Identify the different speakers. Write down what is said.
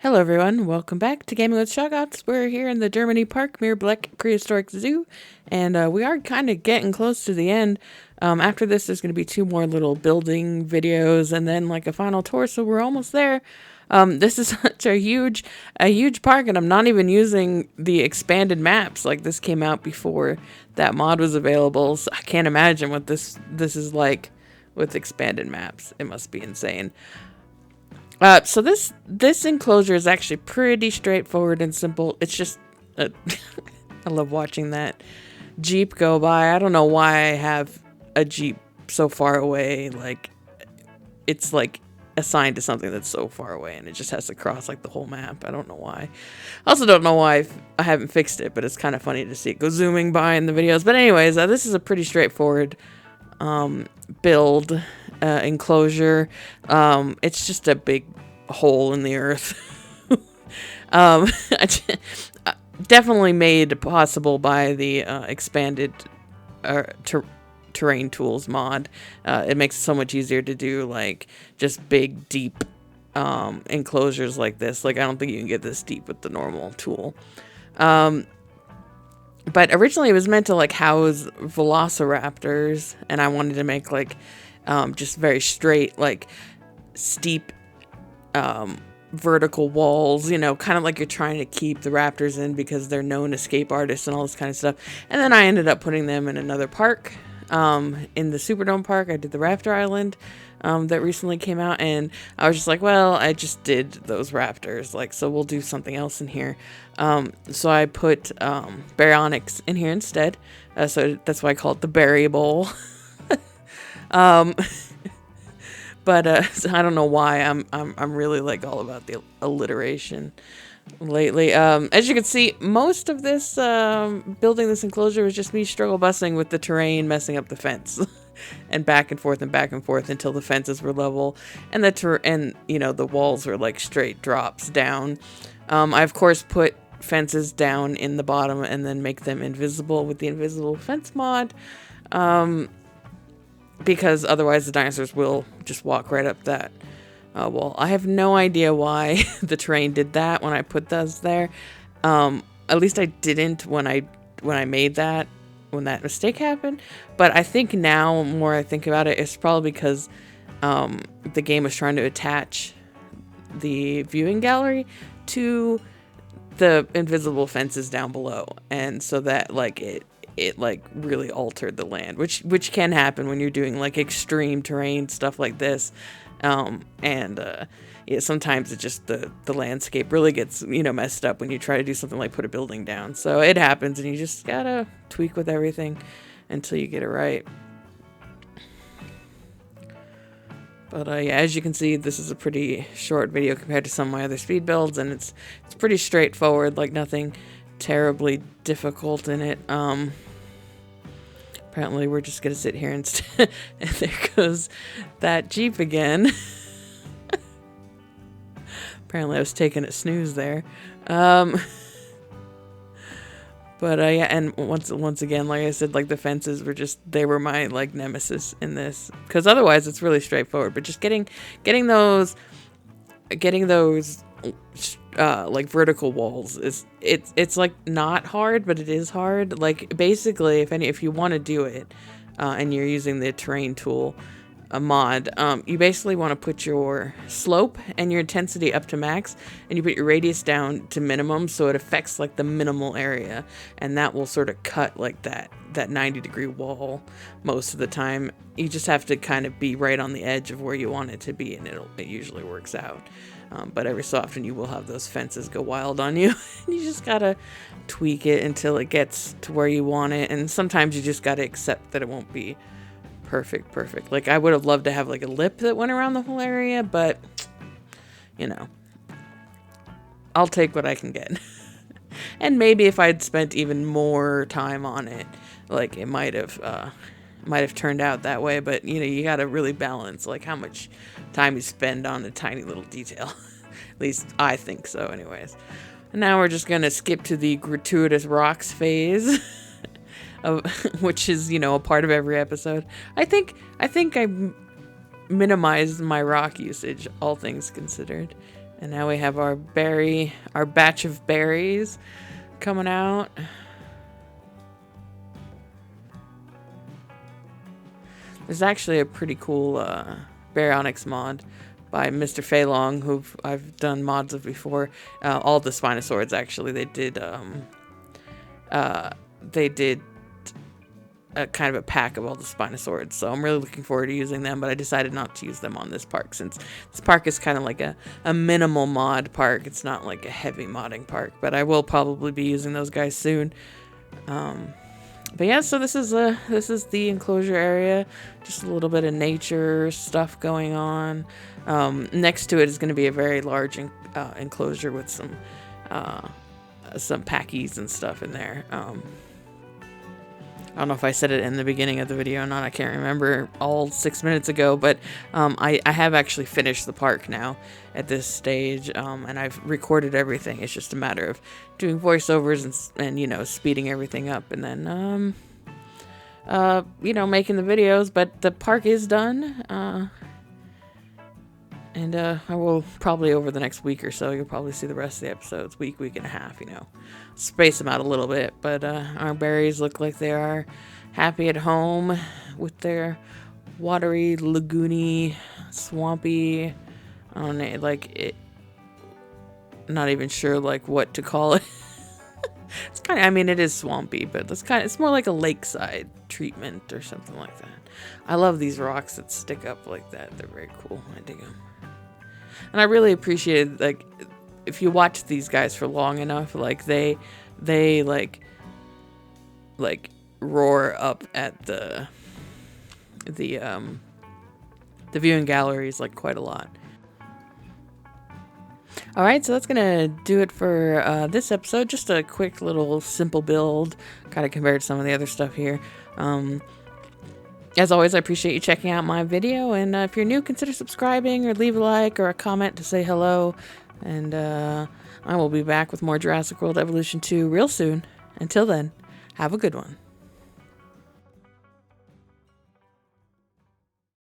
Speaker 1: Hello everyone, welcome back to Gaming with Shoggoths. We're here in the Germany park, Meerblick Prehistoric Zoo, and we are kind of getting close to the end. After this, there's going to be 2 more little building videos and then like a final tour, so we're almost there. This is such a huge park, and I'm not even using the expanded maps. Like, this came out before that mod was available, so I can't imagine what this is like with expanded maps. It must be insane. So this enclosure is actually pretty straightforward and simple. It's just, I love watching that Jeep go by. I don't know why I have a Jeep so far away. Like, it's like assigned to something that's so far away, and it just has to cross like the whole map. I don't know why. I also don't know why I haven't fixed it, but it's kind of funny to see it go zooming by in the videos. But anyways, this is a pretty straightforward build. Enclosure. It's just a big hole in the earth. Definitely made possible by the expanded terrain tools mod. It makes it so much easier to do like just big, deep enclosures like this. Like, I don't think you can get this deep with the normal tool. But originally it was meant to like house velociraptors, and I wanted to make like just very straight, like steep vertical walls, you know, kind of like you're trying to keep the raptors in because they're known escape artists and all this kind of stuff. And then I ended up putting them in another park, in the Superdome park. I did the Raptor Island that recently came out, and I was just like, well, I just did those raptors, like, so we'll do something else in here. So I put Baryonyx in here instead, so that's why I call it the Berry Bowl. But so I don't know why I'm really like all about the alliteration lately. As you can see, most of this building this enclosure was just me struggle bussing with the terrain, messing up the fence, and back and forth until the fences were level, and you know, the walls were like straight drops down. I of course put fences down in the bottom and then make them invisible with the invisible fence mod. Because otherwise the dinosaurs will just walk right up that wall. I have no idea why the terrain did that when I put those there. At least I didn't when I made that, when that mistake happened. But I think now, more I think about it, it's probably because the game was trying to attach the viewing gallery to the invisible fences down below, and so that like it like really altered the land, which can happen when you're doing like extreme terrain stuff like this. Yeah, sometimes it just the landscape really gets, you know, messed up when you try to do something like put a building down. So it happens, and you just gotta tweak with everything until you get it right. But yeah, as you can see, this is a pretty short video compared to some of my other speed builds, and it's pretty straightforward, like nothing terribly difficult in it. Apparently we're just gonna sit here instead. And there goes that Jeep again. Apparently I was taking a snooze there. But yeah, and once again, like I said, like the fences were they were my like nemesis in this, because otherwise it's really straightforward. But just getting those like vertical walls it's like not hard, but it is hard. Like, basically, if you want to do it, and you're using the terrain tool mod, you basically want to put your slope and your intensity up to max, and you put your radius down to minimum, so it affects like the minimal area, and that will sort of cut like that 90-degree wall most of the time. You just have to kind of be right on the edge of where you want it to be, and it usually works out. But every so often you will have those fences go wild on you, and you just gotta tweak it until it gets to where you want it. And sometimes you just gotta accept that it won't be perfect. Like, I would have loved to have like a lip that went around the whole area, but you know, I'll take what I can get. And maybe if I'd spent even more time on it, like, it might have turned out that way. But you know, you gotta really balance like how much time you spend on a tiny little detail. At least I think so, anyways. And now we're just gonna skip to the gratuitous rocks phase, which is, you know, a part of every episode. I think I minimized my rock usage, all things considered. And now we have our batch of berries coming out. There's actually a pretty cool Baryonyx mod by Mr. Feilong, who I've done mods of before. All the Spinosaurids, actually. They did a kind of a pack of all the Spinosaurids, so I'm really looking forward to using them, but I decided not to use them on this park, since this park is kind of like a minimal mod park. It's not like a heavy modding park, but I will probably be using those guys soon. But yeah, so this is the enclosure area. Just a little bit of nature stuff going on. Next to it is going to be a very large enclosure with some packies and stuff in there. I don't know if I said it in the beginning of the video or not. I can't remember all 6 minutes ago, but I have actually finished the park now at this stage, and I've recorded everything. It's just a matter of doing voiceovers and you know, speeding everything up, and then you know, making the videos. But the park is done, and I will probably, over the next week or so, you'll probably see the rest of the episodes, week and a half, you know. Space them out a little bit, but our berries look like they are happy at home with their watery, lagoony, swampy, I don't know, like, it, not even sure, like, what to call it. It's kind of, I mean, it is swampy, but it's more like a lakeside treatment or something like that. I love these rocks that stick up like that. They're very cool. I dig them. And I really appreciate, like, if you watch these guys for long enough, like, they like roar up at the viewing galleries, like, quite a lot. Alright, so that's gonna do it for this episode. Just a quick little simple build, kind of compared to some of the other stuff here. As always, I appreciate you checking out my video, and if you're new, consider subscribing or leave a like or a comment to say hello. And I will be back with more Jurassic World Evolution 2 real soon. Until then, have a good one.